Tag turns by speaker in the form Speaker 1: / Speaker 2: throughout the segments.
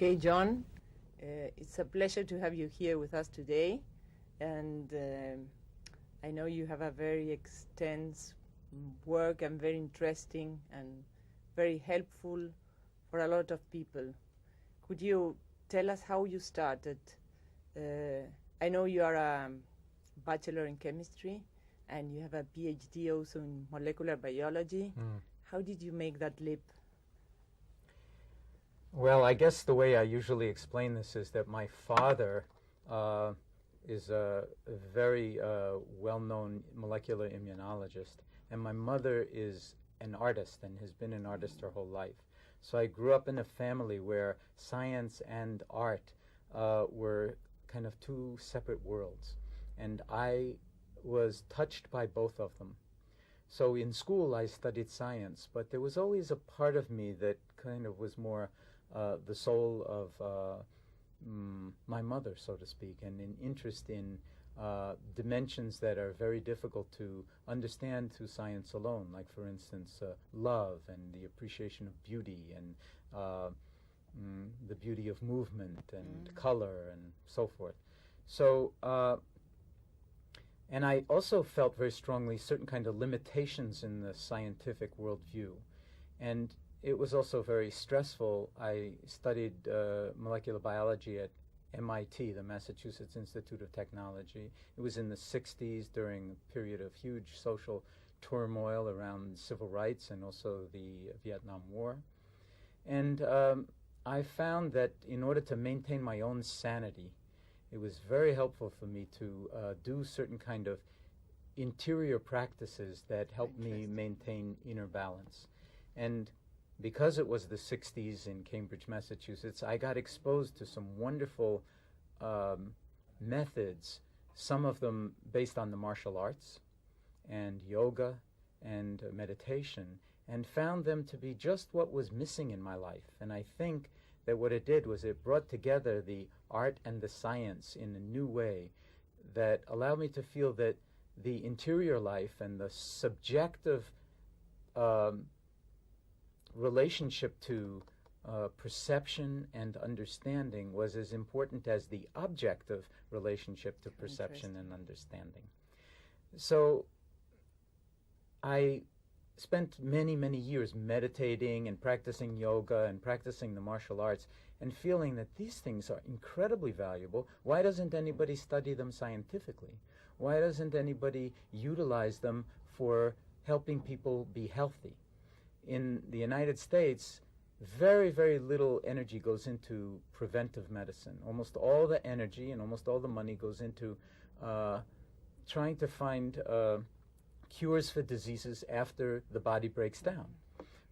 Speaker 1: Okay, Jon, it's a pleasure to have you here with us today. And I know you have a very extensive work and very interesting and very helpful for a lot of people. Could you tell us how you started? I know you are a bachelor in chemistry and you have a PhD also in molecular biology. How did you make that leap?
Speaker 2: Well, I guess the way I usually explain this is that my father is a very well-known molecular immunologist, and my mother is an artist and has been an artist her whole life. So I grew up in a family where science and art were kind of two separate worlds, and I was touched by both of them. So in school I studied science, but there was always a part of me that kind of was more the soul of my mother, so to speak, and an interest in dimensions that are very difficult to understand through science alone, like, for instance, love and the appreciation of beauty and the beauty of movement and color and so forth. So, and I also felt very strongly certain kind of limitations in the scientific worldview. And it was also very stressful. I studied molecular biology at MIT, the Massachusetts Institute of Technology. It was in the 60s during a period of huge social turmoil around civil rights and also the Vietnam War. And I found that in order to maintain my own sanity, it was very helpful for me to do certain kind of interior practices that helped me maintain inner balance. And because it was the 60s in Cambridge, Massachusetts, I got exposed to some wonderful methods, some of them based on the martial arts and yoga and meditation, and found them to be just what was missing in my life. And I think that what it did was it brought together the art and the science in a new way that allowed me to feel that the interior life and the subjective relationship to perception and understanding was as important as the objective relationship to perception and understanding. So I spent many, many years meditating and practicing yoga and practicing the martial arts and feeling that these things are incredibly valuable. Why doesn't anybody study them scientifically? Why doesn't anybody utilize them for helping people be healthy? In the United States, very, very little energy goes into preventive medicine. Almost all the energy and almost all the money goes into trying to find cures for diseases after the body breaks down.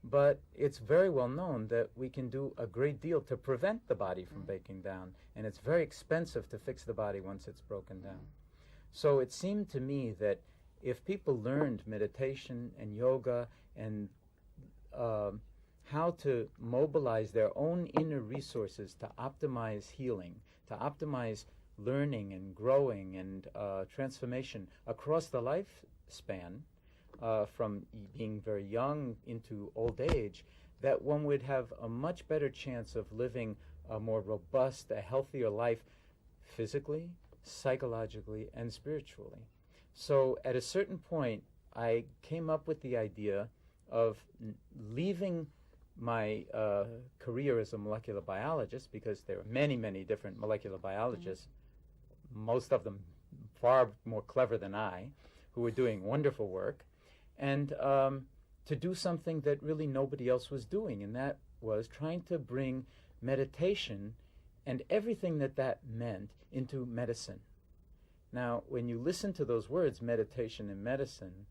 Speaker 2: But it's very well known that we can do a great deal to prevent the body from breaking down, and it's very expensive to fix the body once it's broken down. So it seemed to me that if people learned meditation and yoga and how to mobilize their own inner resources to optimize healing, to optimize learning and growing and transformation across the lifespan, from being very young into old age, that one would have a much better chance of living a more robust, a healthier life physically, psychologically, and spiritually. So at a certain point, I came up with the idea of leaving my career as a molecular biologist, because there are many, many different molecular biologists, most of them far more clever than I, who were doing wonderful work, and to do something that really nobody else was doing, and that was trying to bring meditation and everything that that meant into medicine. Now, when you listen to those words, meditation and medicine,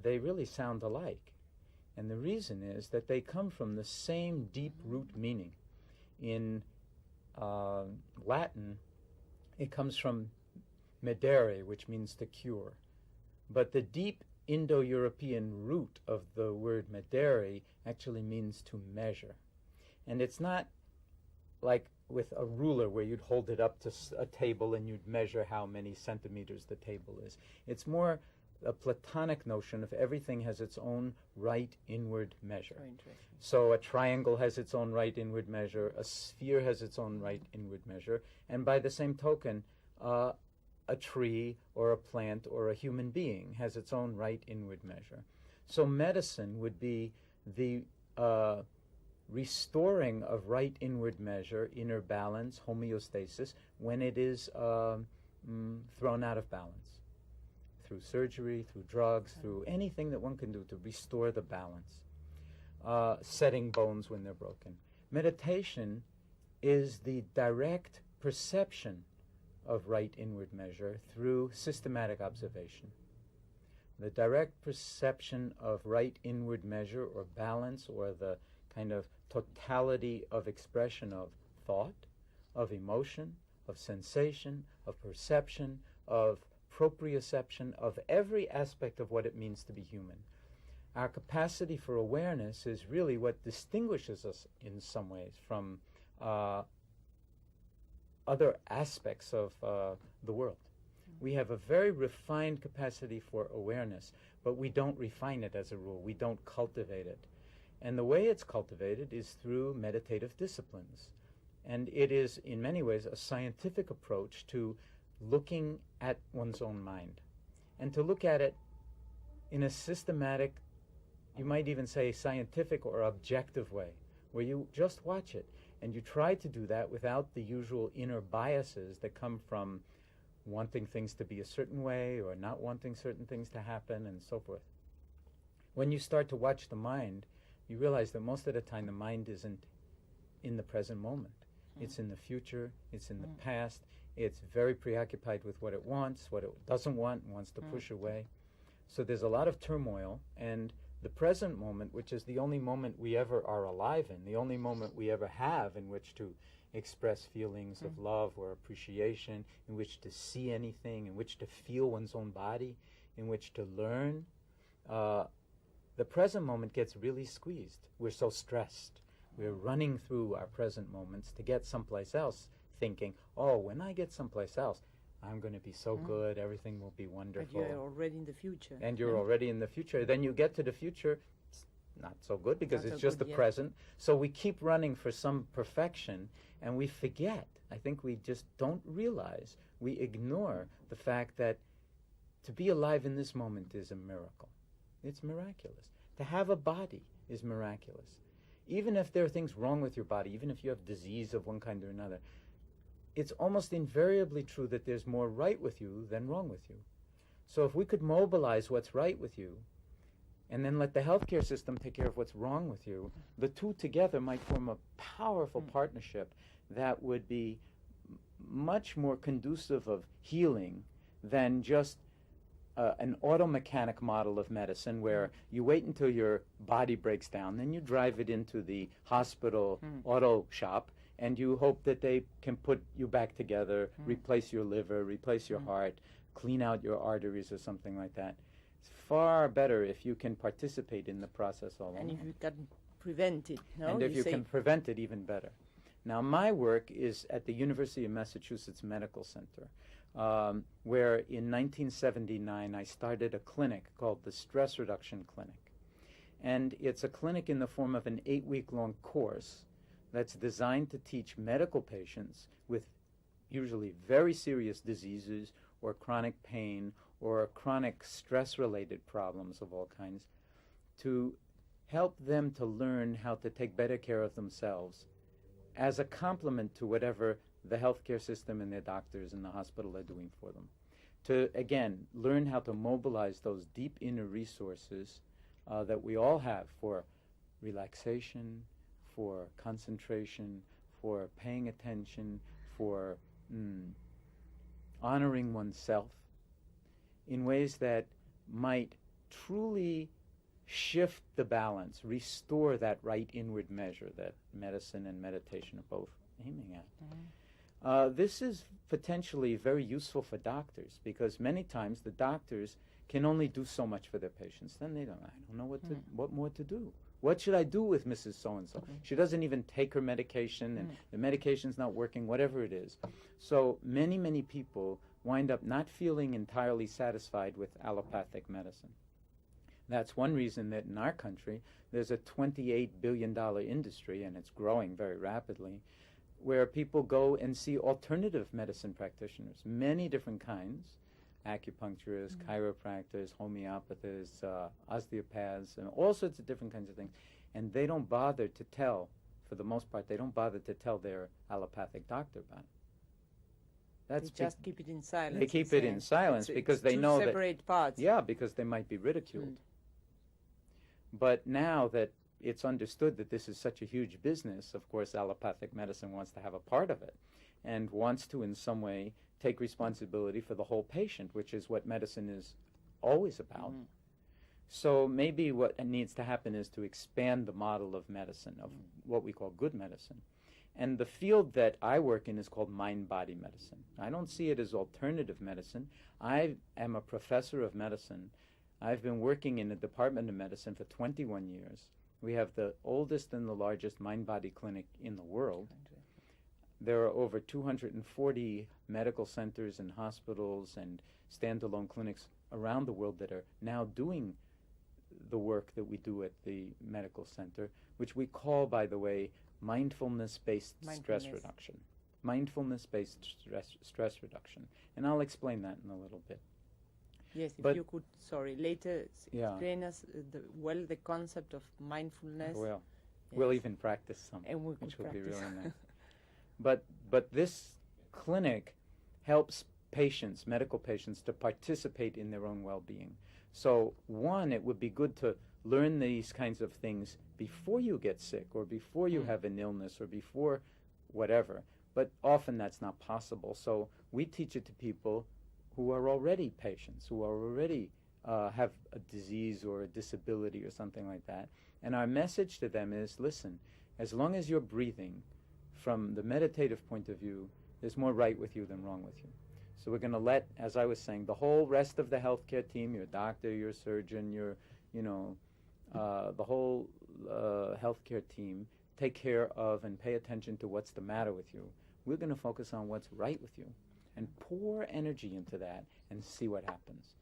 Speaker 2: they really sound alike. And the reason is that they come from the same deep root meaning. In Latin, it comes from medere, which means to cure. But the deep Indo-European root of the word medere actually means to measure. And it's not like with a ruler where you'd hold it up to a table and you'd measure how many centimeters the table is. It's more a Platonic notion of everything has its own right inward measure.
Speaker 1: Very interesting.
Speaker 2: So a triangle has its own right inward measure, a sphere has its own right inward measure, and by the same token, a tree or a plant or a human being has its own right inward measure. So medicine would be the restoring of right inward measure, inner balance, homeostasis, when it is thrown out of balance. Through surgery, through drugs, through anything that one can do to restore the balance. Setting bones when they're broken. Meditation is the direct perception of right inward measure through systematic observation. The direct perception of right inward measure or balance, or the kind of totality of expression of thought, of emotion, of sensation, of perception, of proprioception, of every aspect of what it means to be human. Our capacity for awareness is really what distinguishes us in some ways from other aspects of the world. We have a very refined capacity for awareness, but we don't refine it as a rule. We don't cultivate it. And the way it's cultivated is through meditative disciplines. And it is, in many ways, a scientific approach to looking at one's own mind, and to look at it in a systematic, you might even say scientific or objective way, where you just watch it, and you try to do that without the usual inner biases that come from wanting things to be a certain way or not wanting certain things to happen and so forth. When you start to watch the mind, you realize that most of the time the mind isn't in the present moment. It's in the future, it's in the past. It's very preoccupied with what it wants, what it doesn't want, and wants to push away. So there's a lot of turmoil, and the present moment, which is the only moment we ever are alive in, the only moment we ever have in which to express feelings of love or appreciation, in which to see anything, in which to feel one's own body, in which to learn, the present moment gets really squeezed. We're so stressed. We're running through our present moments to get someplace else, thinking, oh, when I get someplace else, I'm going to be so good, everything will be wonderful.
Speaker 1: But you're already in the future.
Speaker 2: And you're already in the future. Then you get to the future, it's not so good because it's just the present. So we keep running for some perfection, and we forget. I think we just don't realize, we ignore the fact that to be alive in this moment is a miracle. It's miraculous. To have a body is miraculous. Even if there are things wrong with your body, even if you have disease of one kind or another, it's almost invariably true that there's more right with you than wrong with you. So if we could mobilize what's right with you, and then let the healthcare system take care of what's wrong with you, the two together might form a powerful partnership that would be much more conducive of healing than just an auto-mechanic model of medicine where you wait until your body breaks down, then you drive it into the hospital auto shop, and you hope that they can put you back together, replace your liver, replace your heart, clean out your arteries or something like that. It's far better if you can participate in the process all along.
Speaker 1: And if you can prevent it, no?
Speaker 2: And if you can prevent it, even better. Now, my work is at the University of Massachusetts Medical Center, where in 1979 I started a clinic called the Stress Reduction Clinic. And it's a clinic in the form of an 8-week-long course that's designed to teach medical patients with usually very serious diseases or chronic pain or chronic stress-related problems of all kinds to help them to learn how to take better care of themselves as a complement to whatever the healthcare system and their doctors in the hospital are doing for them. To, again, learn how to mobilize those deep inner resources that we all have for relaxation, for concentration, for paying attention, for honoring oneself in ways that might truly shift the balance, restore that right inward measure that medicine and meditation are both aiming at. This is potentially very useful for doctors because many times the doctors can only do so much for their patients. Then I don't know what more to do. What should I do with Mrs. So-and-so? She doesn't even take her medication, and the medication's not working, whatever it is. So many people wind up not feeling entirely satisfied with allopathic medicine. That's one reason that in our country there's a $28 billion industry, and it's growing very rapidly, where people go and see alternative medicine practitioners, many different kinds, acupuncturists, chiropractors, homeopathists, osteopaths, and all sorts of different kinds of things. And they don't bother to tell, for the most part, they don't bother to tell their allopathic doctor about it.
Speaker 1: They just keep it in silence.
Speaker 2: They keep it in silence because they know that...
Speaker 1: separate parts.
Speaker 2: Yeah, because they might be ridiculed. But now that it's understood that this is such a huge business, of course, allopathic medicine wants to have a part of it and wants to, in some way, take responsibility for the whole patient, which is what medicine is always about. So maybe what needs to happen is to expand the model of medicine, of what we call good medicine. And the field that I work in is called mind-body medicine. I don't see it as alternative medicine. I am a professor of medicine. I've been working in the Department of Medicine for 21 years. We have the oldest and the largest mind-body clinic in the world. There are over 240 medical centers and hospitals and standalone clinics around the world that are now doing the work that we do at the medical center, which we call, by the way, mindfulness-based stress reduction. Mindfulness-based stress reduction. And I'll explain that in a little bit.
Speaker 1: Yes, if you could, later explain us the concept of mindfulness.
Speaker 2: Well, we'll even practice some,
Speaker 1: and
Speaker 2: which will be really nice. But this clinic helps patients, medical patients, to participate in their own well-being. So, one, it would be good to learn these kinds of things before you get sick or before you have an illness or before whatever. But often that's not possible. So we teach it to people who are already patients, who are already have a disease or a disability or something like that. And our message to them is, listen, as long as you're breathing, from the meditative point of view, there's more right with you than wrong with you. So we're going to let, as I was saying, the whole rest of the healthcare team, your doctor, your surgeon, the whole healthcare team, take care of and pay attention to what's the matter with you. We're going to focus on what's right with you and pour energy into that and see what happens.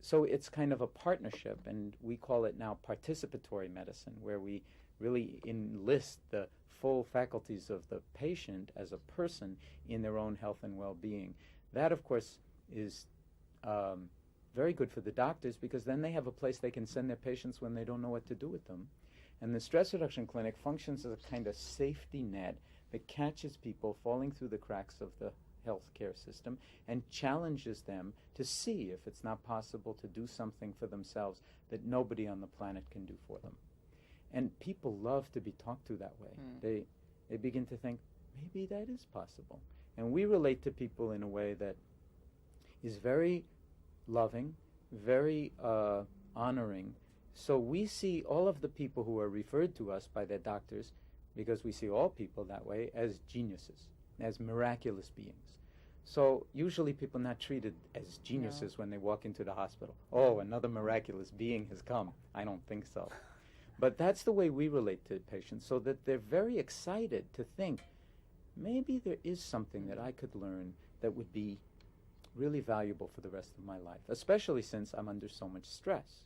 Speaker 2: So it's kind of a partnership, and we call it now participatory medicine, where we really enlist the full faculties of the patient as a person in their own health and well-being. That, of course, is very good for the doctors, because then they have a place they can send their patients when they don't know what to do with them. And the stress reduction clinic functions as a kind of safety net that catches people falling through the cracks of the healthcare system and challenges them to see if it's not possible to do something for themselves that nobody on the planet can do for them. And people love to be talked to that way. They begin to think, maybe that is possible. And we relate to people in a way that is very loving, very honoring. So we see all of the people who are referred to us by their doctors, because we see all people that way, as geniuses, as miraculous beings. So usually people are not treated as geniuses when they walk into the hospital. Oh, another miraculous being has come. I don't think so. But that's the way we relate to patients, so that they're very excited to think, maybe there is something that I could learn that would be really valuable for the rest of my life, especially since I'm under so much stress.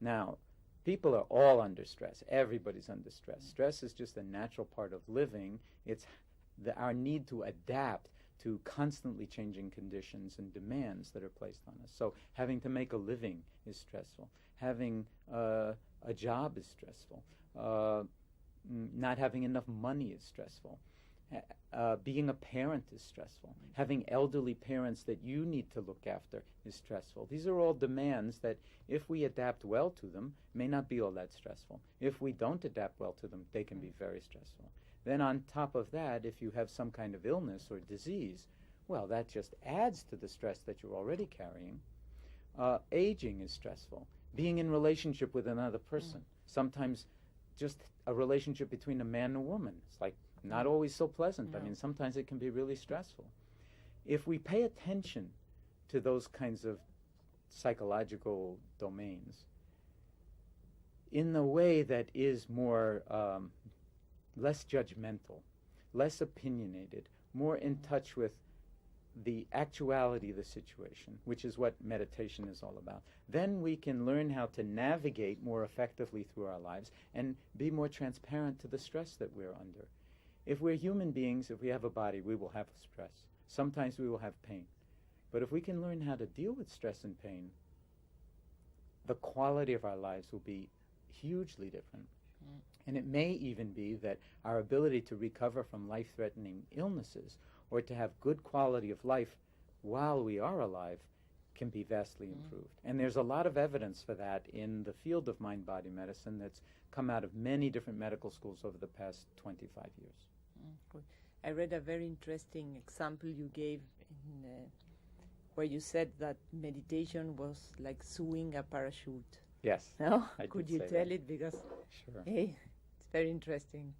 Speaker 2: Now, people are all under stress. Everybody's under stress. Stress is just a natural part of living. It's our need to adapt to constantly changing conditions and demands that are placed on us. So having to make a living is stressful. Having a job is stressful. Not having enough money is stressful. Being a parent is stressful. Having elderly parents that you need to look after is stressful. These are all demands that, if we adapt well to them, may not be all that stressful. If we don't adapt well to them, they can be very stressful. Then on top of that, if you have some kind of illness or disease, well, that just adds to the stress that you're already carrying. Aging is stressful. Being in relationship with another person. Sometimes just a relationship between a man and a woman. It's like not always so pleasant. No. I mean, sometimes it can be really stressful. If we pay attention to those kinds of psychological domains in a way that is more less judgmental, less opinionated, more in touch with the actuality of the situation, which is what meditation is all about, then we can learn how to navigate more effectively through our lives and be more transparent to the stress that we're under. If we're human beings, if we have a body, we will have stress. Sometimes we will have pain. But if we can learn how to deal with stress and pain, the quality of our lives will be hugely different. And it may even be that our ability to recover from life-threatening illnesses or to have good quality of life while we are alive can be vastly improved. And there's a lot of evidence for that in the field of mind-body medicine that's come out of many different medical schools over the past 25 years.
Speaker 1: Good. I read a very interesting example you gave in, where you said that meditation was like sewing a parachute.
Speaker 2: Yes.
Speaker 1: No?
Speaker 2: I
Speaker 1: Could
Speaker 2: did
Speaker 1: you
Speaker 2: say
Speaker 1: tell
Speaker 2: that.
Speaker 1: it? Because,
Speaker 2: Sure.
Speaker 1: hey, it's very interesting.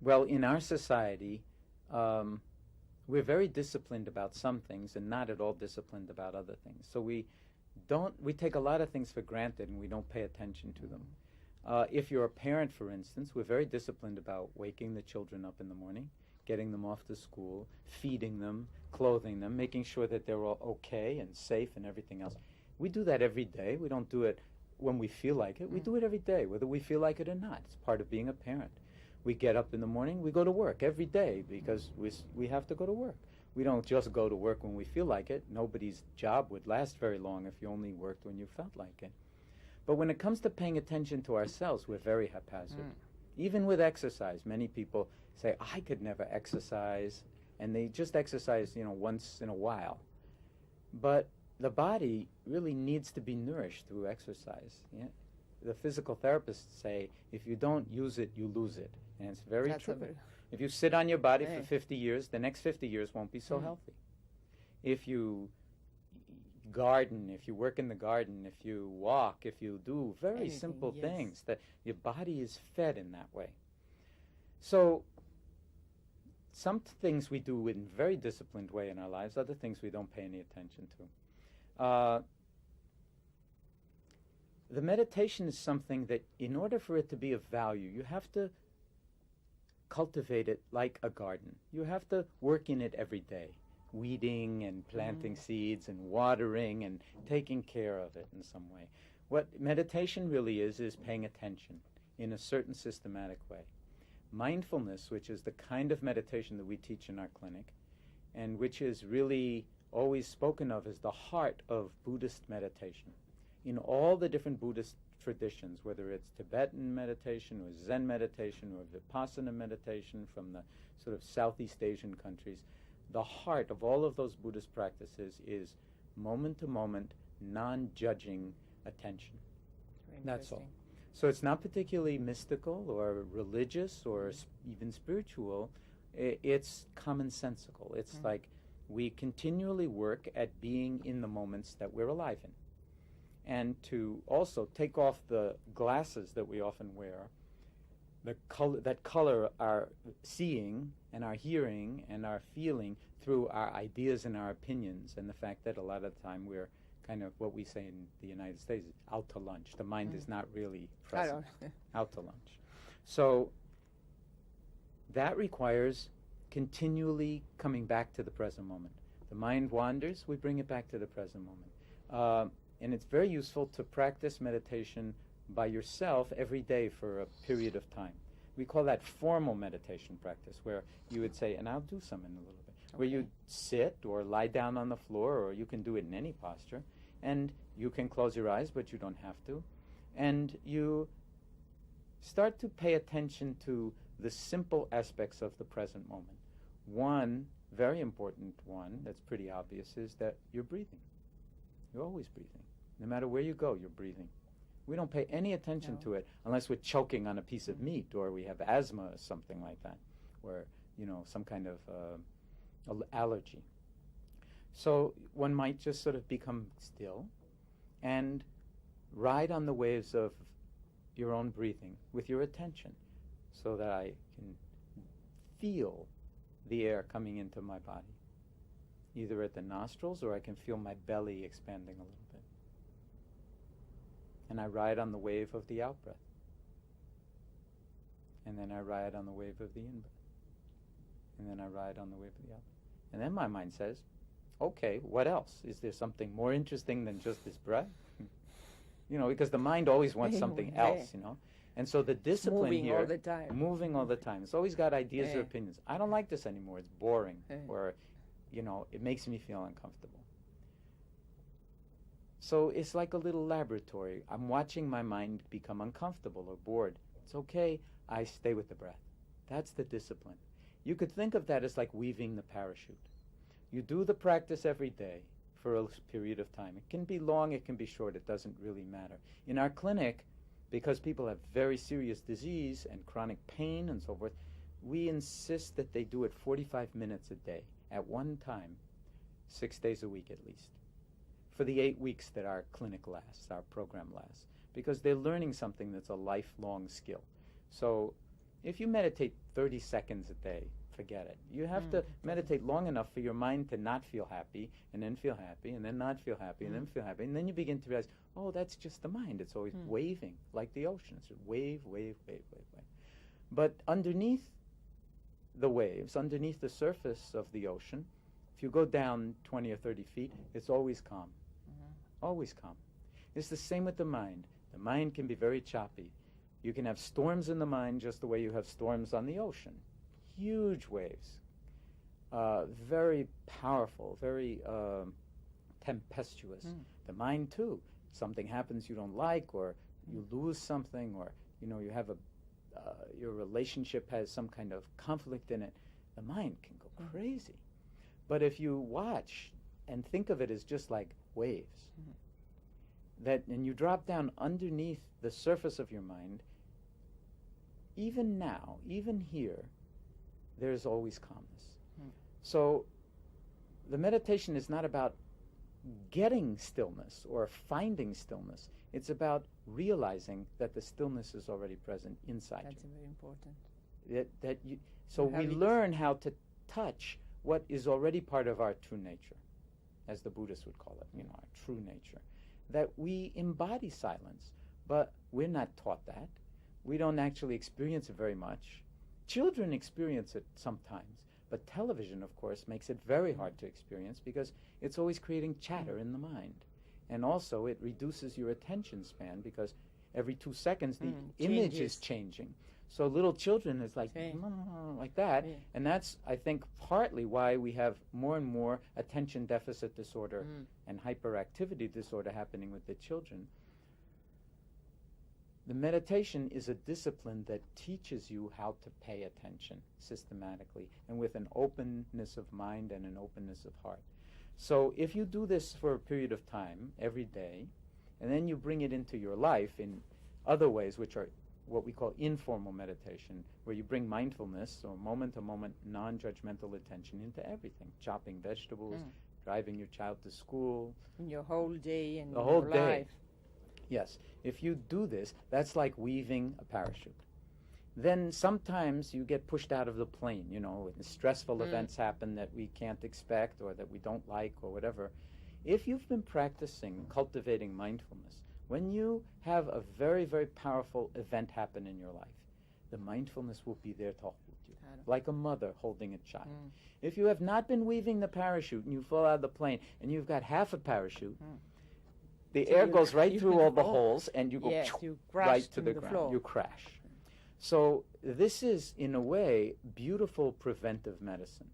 Speaker 2: Well, in our society, we're very disciplined about some things and not at all disciplined about other things. So we take a lot of things for granted and we don't pay attention to them. If you're a parent, for instance, we're very disciplined about waking the children up in the morning, getting them off to school, feeding them, clothing them, making sure that they're all okay and safe and everything else. We do that every day. We don't do it when we feel like it. We do it every day, whether we feel like it or not. It's part of being a parent. We get up in the morning, we go to work every day because we have to go to work. We don't just go to work when we feel like it. Nobody's job would last very long if you only worked when you felt like it. But when it comes to paying attention to ourselves, we're very haphazard. Even with exercise, many people say, I could never exercise, and they just exercise, once in a while. But the body really needs to be nourished through exercise. Yeah? The physical therapists say, if you don't use it, you lose it. And it's very true. If you sit on your body for 50 years, the next 50 years won't be so healthy. If you garden, if you work in the garden, if you walk, if you do very simple things, that your body is fed in that way. So some things we do in a very disciplined way in our lives, other things we don't pay any attention to. The meditation is something that in order for it to be of value, you have to cultivate it like a garden. You have to work in it every day, weeding and planting seeds and watering and taking care of it in some way. What meditation really is paying attention in a certain systematic way. Mindfulness, which is the kind of meditation that we teach in our clinic, and which is really always spoken of as the heart of Buddhist meditation. In all the different Buddhist traditions, whether it's Tibetan meditation or Zen meditation or Vipassana meditation from the sort of Southeast Asian countries, the heart of all of those Buddhist practices is moment-to-moment, non-judging attention. That's all. So it's not particularly mystical or religious or even spiritual. It's commonsensical. It's like we continually work at being in the moments that we're alive in. And to also take off the glasses that we often wear, that color our seeing and our hearing and our feeling through our ideas and our opinions, and the fact that a lot of the time we're kind of what we say in the United States, out to lunch. The mind is not really present. Out to lunch. So that requires continually coming back to the present moment. The mind wanders, we bring it back to the present moment. And it's very useful to practice meditation by yourself every day for a period of time. We call that formal meditation practice, where you would say, and I'll do some in a little bit, where you sit or lie down on the floor, or you can do it in any posture, and you can close your eyes, but you don't have to, and you start to pay attention to the simple aspects of the present moment. One very important one that's pretty obvious is that you're breathing. You're always breathing. No matter where you go, you're breathing. We don't pay any attention to it unless we're choking on a piece of meat or we have asthma or something like that, or, some kind of allergy. So one might just sort of become still and ride on the waves of your own breathing with your attention so that I can feel the air coming into my body, either at the nostrils or I can feel my belly expanding a little bit. And I ride on the wave of the out-breath. And then I ride on the wave of the in-breath. And then I ride on the wave of the out-breath. And then my mind says, okay, what else? Is there something more interesting than just this breath? Because the mind always wants something else, And so the discipline
Speaker 1: moving
Speaker 2: here,
Speaker 1: all the time.
Speaker 2: moving all the time. It's always got ideas or opinions. I don't like this anymore. It's boring, or, it makes me feel uncomfortable. So it's like a little laboratory. I'm watching my mind become uncomfortable or bored. It's okay. I stay with the breath. That's the discipline. You could think of that as like weaving the parachute. You do the practice every day for a period of time. It can be long, it can be short, it doesn't really matter. In our clinic, because people have very serious disease and chronic pain and so forth, we insist that they do it 45 minutes a day at one time, 6 days a week at least, for the 8 weeks that our clinic lasts, our program lasts, because they're learning something that's a lifelong skill. So if you meditate 30 seconds a day, forget it. You have to meditate long enough for your mind to not feel happy, and then feel happy, and then not feel happy, and then feel happy. And then you begin to realize, oh, that's just the mind. It's always waving, like the ocean. It's wave, wave, wave, wave, wave. But underneath the waves, underneath the surface of the ocean, if you go down 20 or 30 feet, it's always calm. Always calm. It's the same with the mind. The mind can be very choppy. You can have storms in the mind just the way you have storms on the ocean. Huge waves, very powerful, very tempestuous. The mind too. Something happens you don't like, or you lose something, or you have your relationship has some kind of conflict in it. The mind can go crazy. But if you watch and think of it as just like waves, and you drop down underneath the surface of your mind, even now, even here, there's always calmness. So the meditation is not about getting stillness or finding stillness. It's about realizing that the stillness is already present inside
Speaker 1: That's
Speaker 2: you.
Speaker 1: very important.
Speaker 2: So we learn how to touch what is already part of our true nature, as the Buddhists would call it, our true nature. That we embody silence, but we're not taught that. We don't actually experience it very much. Children experience it sometimes, but television, of course, makes it very hard to experience because it's always creating chatter in the mind. And also, it reduces your attention span because every 2 seconds the image is changing. So little children is like, like that. And that's, I think, partly why we have more and more attention deficit disorder and hyperactivity disorder happening with the children. The meditation is a discipline that teaches you how to pay attention systematically and with an openness of mind and an openness of heart. So if you do this for a period of time, every day, and then you bring it into your life in other ways, which are what we call informal meditation, where you bring mindfulness or moment-to-moment non-judgmental attention into everything, chopping vegetables, driving your child to school.
Speaker 1: In your whole day and
Speaker 2: the whole
Speaker 1: your
Speaker 2: day.
Speaker 1: life.
Speaker 2: Yes, if you do this, that's like weaving a parachute. Then sometimes you get pushed out of the plane, when stressful events happen that we can't expect or that we don't like or whatever. If you've been practicing cultivating mindfulness, when you have a very, very powerful event happen in your life, the mindfulness will be there to hold you, like a mother holding a child. If you have not been weaving the parachute and you fall out of the plane and you've got half a parachute, the air goes right through all the holes, and you go right to the ground.
Speaker 1: Floor.
Speaker 2: You crash. So this is, in a way, beautiful preventive medicine.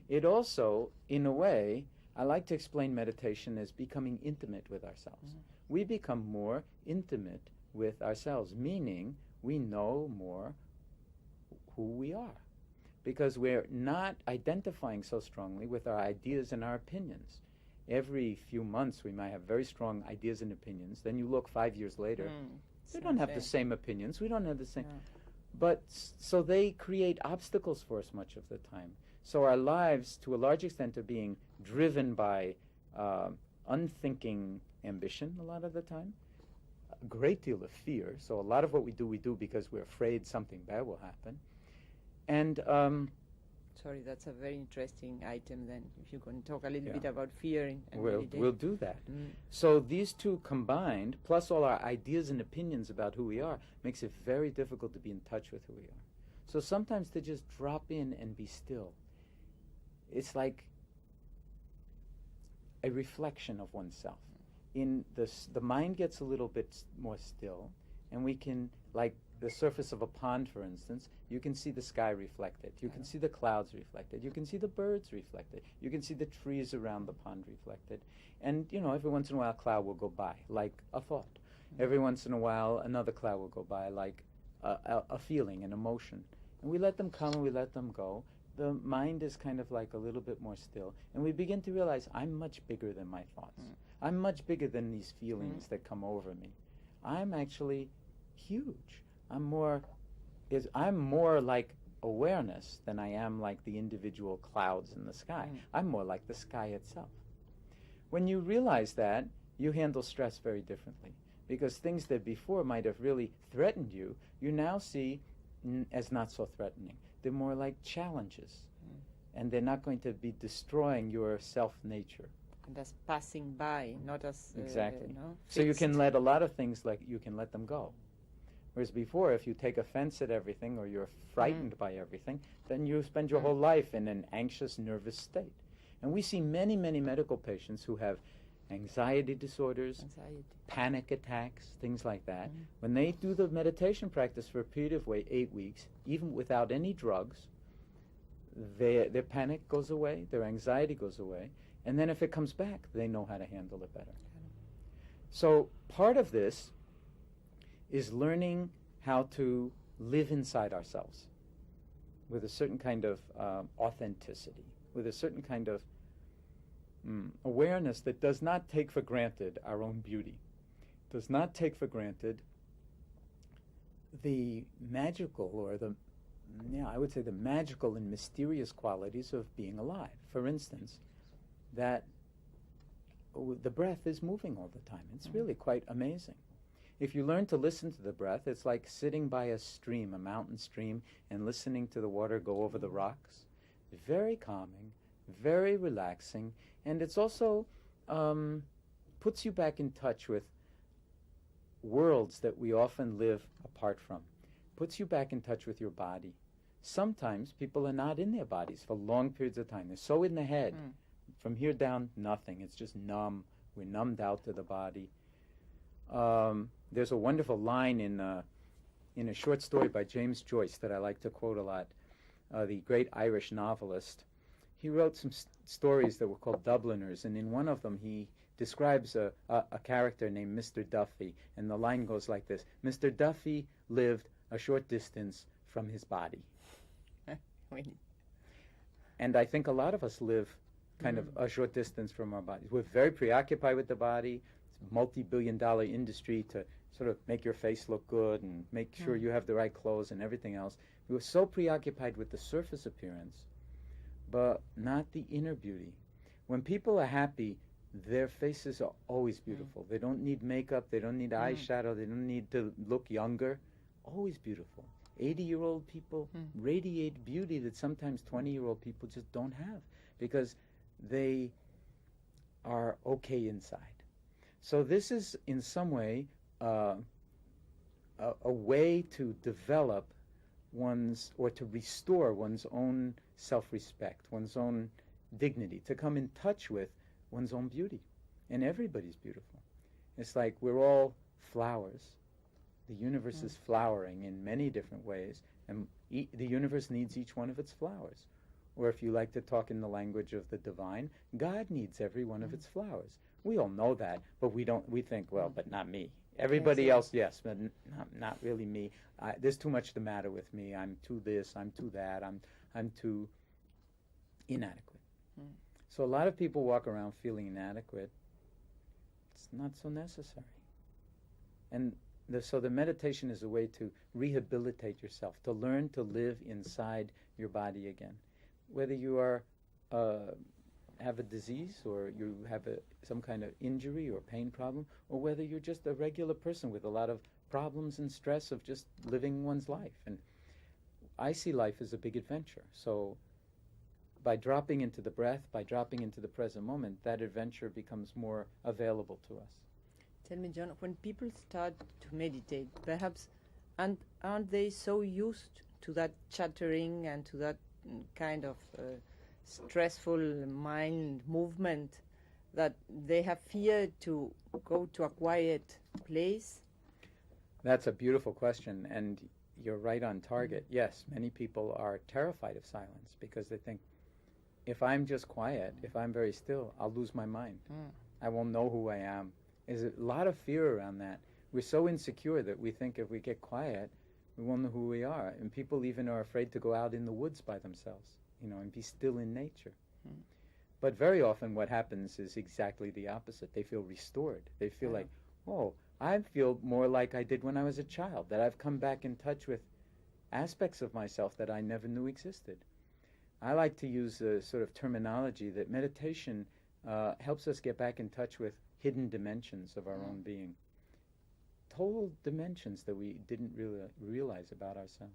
Speaker 2: It also, in a way, I like to explain meditation as becoming intimate with ourselves. We become more intimate with ourselves, meaning we know more who we are, because we're not identifying so strongly with our ideas and our opinions. Every few months we might have very strong ideas and opinions. Then you look 5 years later, we don't have the same opinions. We don't have the same. But so they create obstacles for us much of the time. So our lives, to a large extent, are being driven by unthinking ambition a lot of the time, a great deal of fear. So a lot of what we do because we're afraid something bad will happen. And
Speaker 1: sorry, that's a very interesting item then, if you can talk a little bit about fear and
Speaker 2: we'll do that. So these two combined, plus all our ideas and opinions about who we are, makes it very difficult to be in touch with who we are. So sometimes to just drop in and be still, it's like a reflection of oneself. In the mind gets a little bit more still, and we can, like the surface of a pond, for instance, you can see the sky reflected. You can see the clouds reflected. You can see the birds reflected. You can see the trees around the pond reflected. And, every once in a while a cloud will go by, like a thought. Every once in a while another cloud will go by, like a feeling, an emotion. And we let them come and we let them go. The mind is kind of like a little bit more still. And we begin to realize I'm much bigger than my thoughts. I'm much bigger than these feelings that come over me. I'm actually huge. I'm more like awareness than I am like the individual clouds in the sky. I'm more like the sky itself. When you realize that, you handle stress very differently, because things that before might have really threatened you, you now see as not so threatening. They're more like challenges, and they're not going to be destroying your self-nature.
Speaker 1: And as passing by, not as
Speaker 2: exactly. So you can let a lot of things, like you can let them go. Whereas before, if you take offense at everything or you're frightened by everything, then you spend your whole life in an anxious, nervous state. And we see many, many medical patients who have anxiety disorders, panic attacks, things like that. When they do the meditation practice for a period of 8 weeks, even without any drugs, their panic goes away, their anxiety goes away, and then if it comes back, they know how to handle it better. So part of this is learning how to live inside ourselves with a certain kind of authenticity, with a certain kind of awareness that does not take for granted our own beauty, does not take for granted the magical, or I would say the magical and mysterious qualities of being alive. For instance, that the breath is moving all the time. It's really quite amazing. If you learn to listen to the breath, it's like sitting by a stream, a mountain stream, and listening to the water go over the rocks. Very calming, very relaxing, and it's also puts you back in touch with worlds that we often live apart from. Puts you back in touch with your body. Sometimes people are not in their bodies for long periods of time. They're so in the head. From here down, nothing. It's just numb. We're numbed out to the body. There's a wonderful line in a short story by James Joyce that I like to quote a lot, the great Irish novelist. He wrote some stories that were called Dubliners, and in one of them he describes a character named Mr. Duffy, and the line goes like this: Mr. Duffy lived a short distance from his body. And I think a lot of us live kind of a short distance from our bodies. We're very preoccupied with the body. It's a multi-billion-dollar industry to sort of make your face look good and make sure you have the right clothes and everything else. We were so preoccupied with the surface appearance, but not the inner beauty. When people are happy, their faces are always beautiful. They don't need makeup. They don't need eyeshadow. They don't need to look younger. Always beautiful. 80-year-old people radiate beauty that sometimes 20-year-old people just don't have, because they are okay inside. So this is, in some way, a way to develop or to restore one's own self-respect, one's own dignity, to come in touch with one's own beauty. And everybody's beautiful. It's like we're all flowers. The universe is flowering in many different ways, and the universe needs each one of its flowers. Or if you like to talk in the language of the divine, God needs every one of its flowers. We all know that, but we think, well, but not me. Everybody else, yes, but not really me. There's too much the matter with me. I'm too this, I'm too that, I'm too inadequate. So a lot of people walk around feeling inadequate. It's not so necessary. And so the meditation is a way to rehabilitate yourself, to learn to live inside your body again. Whether you are have a disease, or you have some kind of injury or pain problem, or whether you're just a regular person with a lot of problems and stress of just living one's life. And I see life as a big adventure. So by dropping into the breath, by dropping into the present moment, that adventure becomes more available to us.
Speaker 1: Tell me, Jon, when people start to meditate, perhaps aren't they so used to that chattering and to that kind of stressful mind movement that they have fear to go to a quiet place?
Speaker 2: That's a beautiful question, and you're right on target. Yes, many people are terrified of silence because they think, if I'm just quiet, if I'm very still, I'll lose my mind. I won't know who I am. There's a lot of fear around that. We're so insecure that we think if we get quiet, we won't know who we are. And people even are afraid to go out in the woods by themselves, and be still in nature. But very often what happens is exactly the opposite. They feel restored. They feel like, oh, I feel more like I did when I was a child, that I've come back in touch with aspects of myself that I never knew existed. I like to use a sort of terminology that meditation helps us get back in touch with hidden dimensions of our own being. Total dimensions that we didn't really realize about ourselves.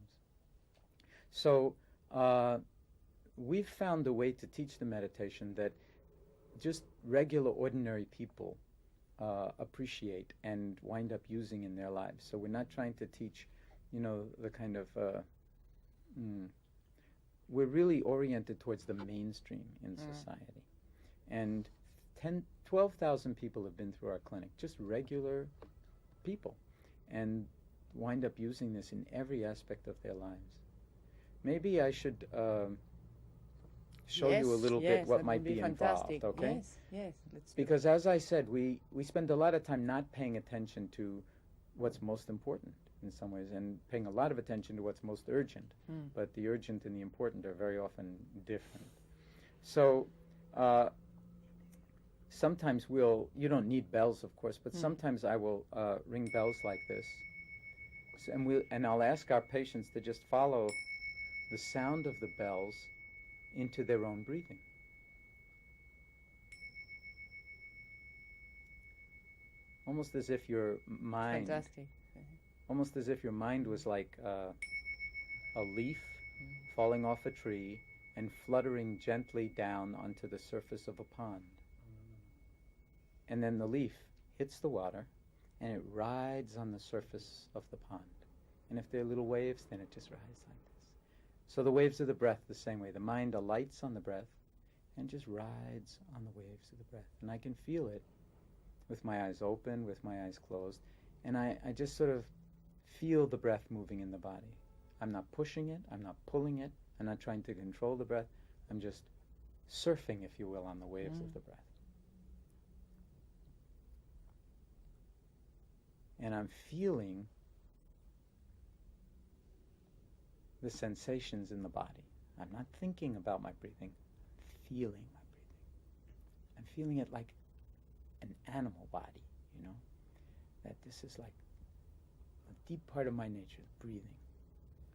Speaker 2: So we've found a way to teach the meditation that just regular, ordinary people appreciate and wind up using in their lives. So we're not trying to teach, the kind of... we're really oriented towards the mainstream in society. And 12,000 people have been through our clinic, just regular people, and wind up using this in every aspect of their lives. Maybe I should show you a little bit what might be
Speaker 1: fantastic.
Speaker 2: Involved, okay?
Speaker 1: Yes, let's
Speaker 2: because as I said, we spend a lot of time not paying attention to what's most important in some ways, and paying a lot of attention to what's most urgent. But the urgent and the important are very often different. So sometimes you don't need bells, of course, but sometimes I will ring bells like this. And I'll ask our patients to just follow the sound of the bells into their own breathing. Almost as if your mind...
Speaker 1: Fantastic.
Speaker 2: Almost as if your mind was like a leaf falling off a tree and fluttering gently down onto the surface of a pond. And then the leaf hits the water and it rides on the surface of the pond. And if there are little waves, then it just rides like this. So the waves of the breath the same way. The mind alights on the breath and just rides on the waves of the breath. And I can feel it with my eyes open, with my eyes closed. And I just sort of feel the breath moving in the body. I'm not pushing it. I'm not pulling it. I'm not trying to control the breath. I'm just surfing, if you will, on the waves of the breath. And I'm feeling the sensations in the body. I'm not thinking about my breathing. I'm feeling my breathing. I'm feeling it like an animal body, that this is like a deep part of my nature, breathing.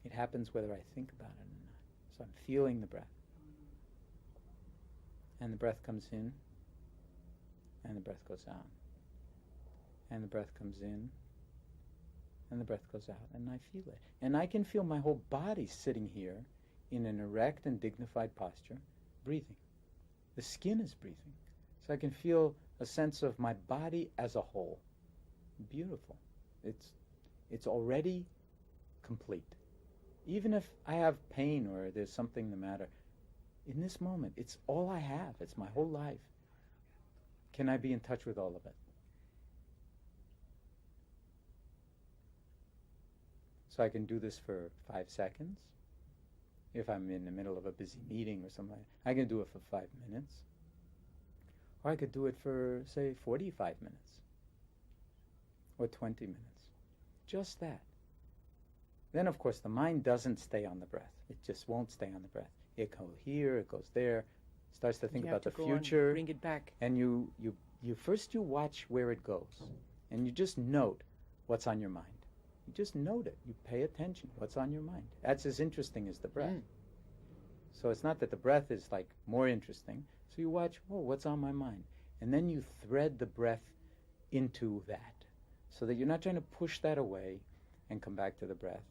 Speaker 2: It happens whether I think about it or not. So I'm feeling the breath. And the breath comes in, and the breath goes out. And the breath comes in, and the breath goes out, and I feel it. And I can feel my whole body sitting here in an erect and dignified posture, breathing. The skin is breathing. So I can feel a sense of my body as a whole. Beautiful. It's already complete. Even if I have pain or there's something the matter, in this moment, it's all I have. It's my whole life. Can I be in touch with all of it? So I can do this for 5 seconds. If I'm in the middle of a busy meeting or something, I can do it for 5 minutes. Or I could do it for, say, 45 minutes. Or 20 minutes. Just that. Then, of course, the mind doesn't stay on the breath. It just won't stay on the breath. It goes here, it goes there, starts to think about the future.
Speaker 1: Bring it back.
Speaker 2: And you first watch where it goes. And you just note what's on your mind. You just note it. You pay attention. What's on your mind? That's as interesting as the breath. So it's not that the breath is like more interesting. So you watch, what's on my mind? And then you thread the breath into that. So that you're not trying to push that away and come back to the breath.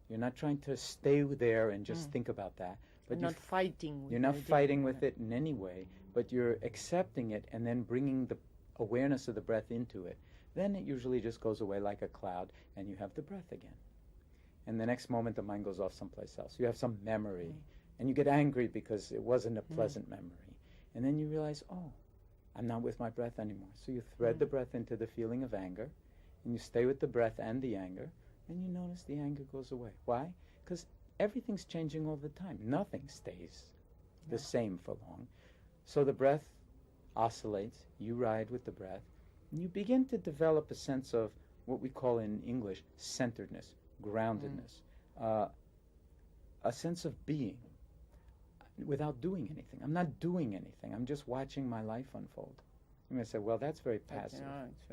Speaker 2: You're not trying to stay there and just think about that. But
Speaker 1: you're not fighting with it.
Speaker 2: You're not fighting with it in any way, but you're accepting it and then bringing the awareness of the breath into it. Then it usually just goes away like a cloud, and you have the breath again. And the next moment, the mind goes off someplace else. You have some memory, and you get angry because it wasn't a pleasant memory. And then you realize, I'm not with my breath anymore. So you thread the breath into the feeling of anger, and you stay with the breath and the anger, and you notice the anger goes away. Why? Because everything's changing all the time. Nothing stays the same for long. So the breath oscillates, you ride with the breath, and you begin to develop a sense of what we call in English centeredness, groundedness, a sense of being without doing anything. I'm not doing anything. I'm just watching my life unfold. You may say, well, that's very passive.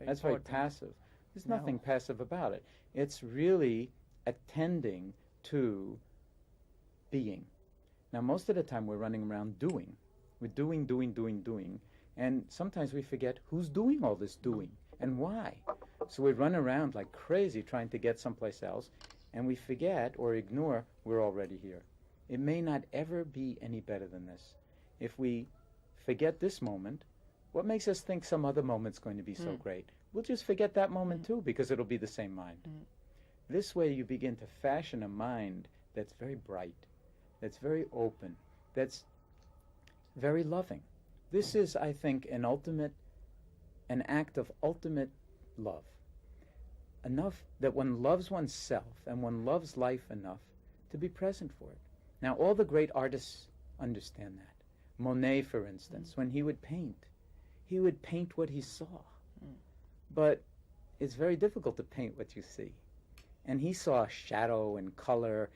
Speaker 2: That's very passive. There's nothing passive about it. It's really attending to being. Now, most of the time we're running around doing. We're doing, and sometimes we forget who's doing all this doing and why. So we run around like crazy trying to get someplace else, and we forget or ignore we're already here. It may not ever be any better than this. If we forget this moment, what makes us think some other moment's going to be so great? We'll just forget that moment too, because it'll be the same mind. This way you begin to fashion a mind that's very bright, that's very open, that's very loving. This is, I think, an act of ultimate love. Enough that one loves oneself and one loves life enough to be present for it. Now, all the great artists understand that. Monet, for instance, when he would paint what he saw. But it's very difficult to paint what you see. And he saw shadow and color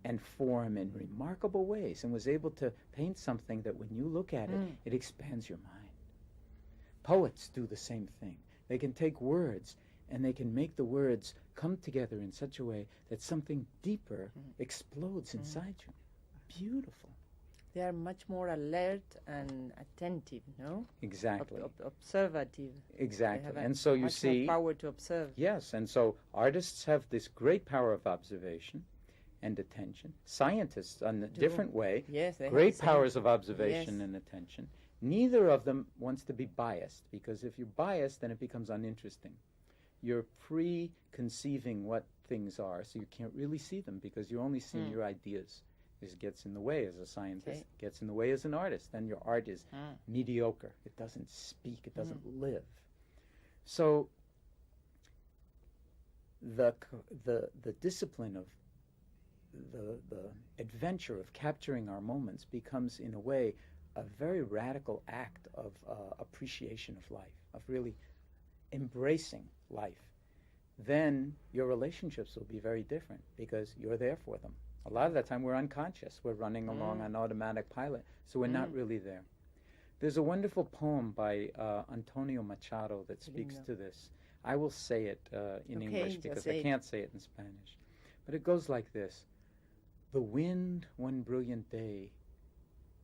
Speaker 2: and form in remarkable ways and was able to paint something that when you look at it, it expands your mind. Poets do the same thing. They can take words and they can make the words come together in such a way that something deeper explodes inside you. Beautiful.
Speaker 1: They are much more alert and attentive, no?
Speaker 2: Exactly.
Speaker 1: Observative.
Speaker 2: Exactly.
Speaker 1: They have
Speaker 2: and so you see...
Speaker 1: more power to observe.
Speaker 2: Yes, and so artists have this great power of observation and attention. Scientists, in a different way, great powers of observation and attention. Neither of them wants to be biased, because if you're biased, then it becomes uninteresting. You're preconceiving what things are, so you can't really see them, because you're only seeing your ideas. This gets in the way as a scientist, gets in the way as an artist. Then your art is mediocre. It doesn't speak. It doesn't live. So the discipline of the adventure of capturing our moments becomes, in a way, a very radical act of appreciation of life, of really embracing life. Then your relationships will be very different, because you're there for them. A lot of the time we're unconscious. We're running along on automatic pilot, so we're not really there. There's a wonderful poem by Antonio Machado that speaks to this. I will say it in English because I can't say it in Spanish. But it goes like this. The wind one brilliant day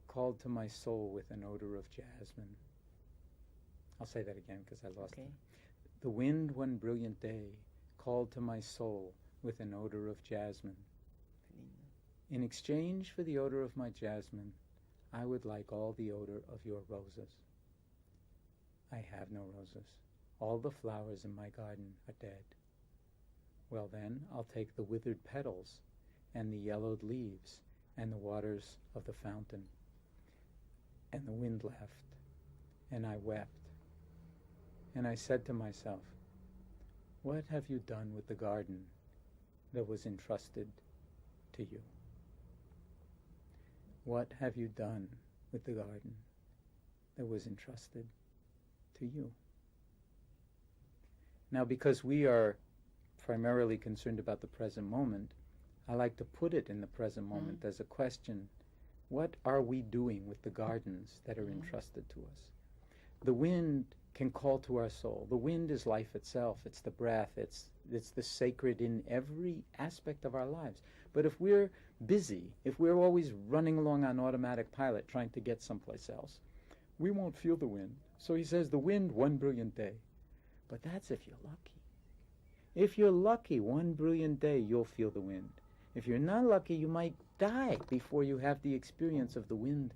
Speaker 2: called to my soul with an odor of jasmine. I'll say that again because I lost it. The wind one brilliant day called to my soul with an odor of jasmine. In exchange for the odor of my jasmine, I would like all the odor of your roses. I have no roses. All the flowers in my garden are dead. Well then, I'll take the withered petals and the yellowed leaves and the waters of the fountain. And the wind left, and I wept. And I said to myself, what have you done with the garden that was entrusted to you? What have you done with the garden that was entrusted to you? Now, because we are primarily concerned about the present moment, I like to put it in the present moment as a question. What are we doing with the gardens that are entrusted to us? The wind can call to our soul. The wind is life itself. It's the breath. It's the sacred in every aspect of our lives. But if we're busy, if we're always running along on automatic pilot trying to get someplace else, we won't feel the wind. So he says, the wind one brilliant day. But that's if you're lucky. If you're lucky, one brilliant day, you'll feel the wind. If you're not lucky, you might die before you have the experience of the wind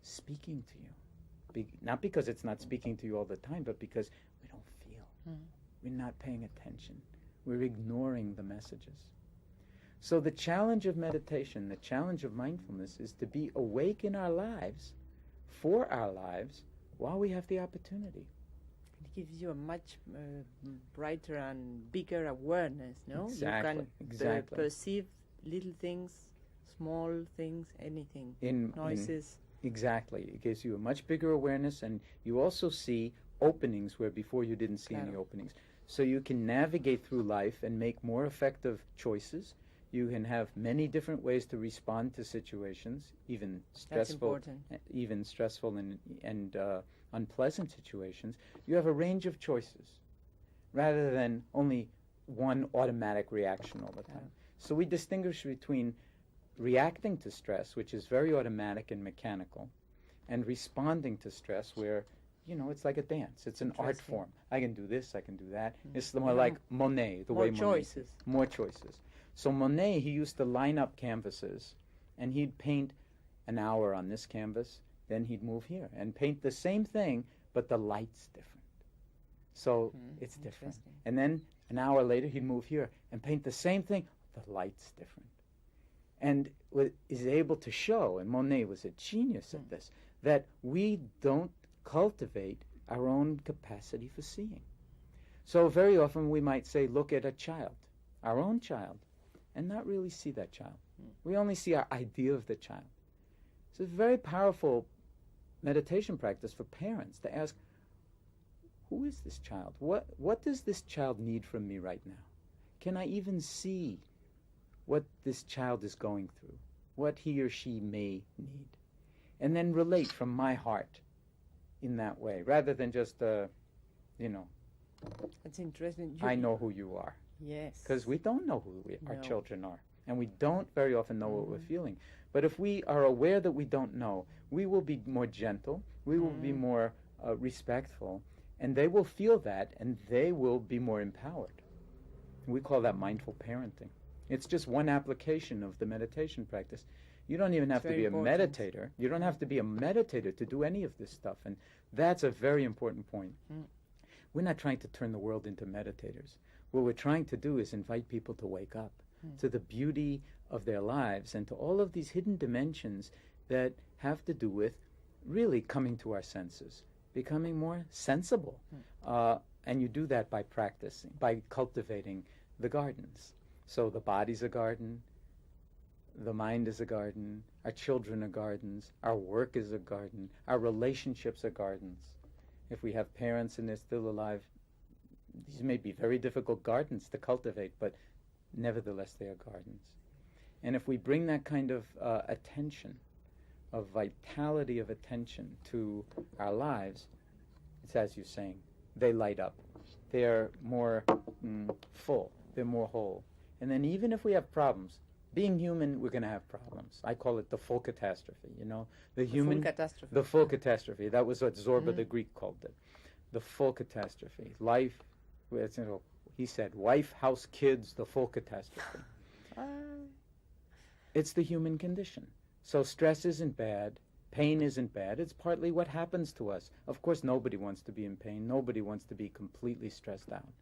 Speaker 2: speaking to you. Not because it's not speaking to you all the time, but because we don't feel. We're not paying attention. We're ignoring the messages. So the challenge of meditation, the challenge of mindfulness is to be awake in our lives, for our lives, while we have the opportunity.
Speaker 1: It gives you a much brighter and bigger awareness, no?
Speaker 2: Exactly,
Speaker 1: You can
Speaker 2: exactly.
Speaker 1: perceive little things, small things, anything, noises.
Speaker 2: Exactly. It gives you a much bigger awareness, and you also see openings where before you didn't see any openings. So you can navigate through life and make more effective choices. You can have many different ways to respond to situations, even stressful and unpleasant situations. You have a range of choices rather than only one automatic reaction all the time. So we distinguish between reacting to stress, which is very automatic and mechanical, and responding to stress where, you know, it's like a dance. It's an art form. I can do this, I can do that. It's more like Monet, the way Monet.
Speaker 1: Choices.
Speaker 2: More choices. So Monet, he used to line up canvases, and he'd paint an hour on this canvas, then he'd move here and paint the same thing, but the light's different. So it's different. And then an hour later, he'd move here and paint the same thing, the light's different. And is able to show, and Monet was a genius at this, that we don't cultivate our own capacity for seeing. So very often we might say, look at a child, our own child, and not really see that child. We only see our idea of the child. So it's a very powerful meditation practice for parents to ask, who is this child? What does this child need from me right now? Can I even see what this child is going through, what he or she may need? And then relate from my heart in that way, rather than just,
Speaker 1: That's interesting.
Speaker 2: I know who you are.
Speaker 1: Yes.
Speaker 2: Because we don't know who our children are. And we don't very often know what we're feeling. But if we are aware that we don't know, we will be more gentle, we will be more respectful, and they will feel that, and they will be more empowered. We call that mindful parenting. It's just one application of the meditation practice. You don't even have to be a meditator. You don't have to be a meditator to do any of this stuff. And that's a very important point. We're not trying to turn the world into meditators. What we're trying to do is invite people to wake up to the beauty of their lives and to all of these hidden dimensions that have to do with really coming to our senses, becoming more sensible. And you do that by practicing, by cultivating the gardens. So the body's a garden, the mind is a garden, our children are gardens, our work is a garden, our relationships are gardens. If we have parents and they're still alive, these may be very difficult gardens to cultivate, but nevertheless they are gardens. And if we bring that kind of attention, of vitality of attention to our lives, it's as you're saying, they light up. They're more full. They're more whole. And then even if we have problems, being human, we're going to have problems. I call it the full catastrophe, you know. The full catastrophe. The full catastrophe. That was what Zorba the Greek called it. The full catastrophe. Life, he said, wife, house, kids, the full catastrophe. It's the human condition. So stress isn't bad. Pain isn't bad. It's partly what happens to us. Of course, nobody wants to be in pain. Nobody wants to be completely stressed out.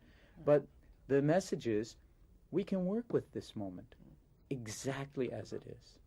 Speaker 2: But the message is, we can work with this moment exactly as it is.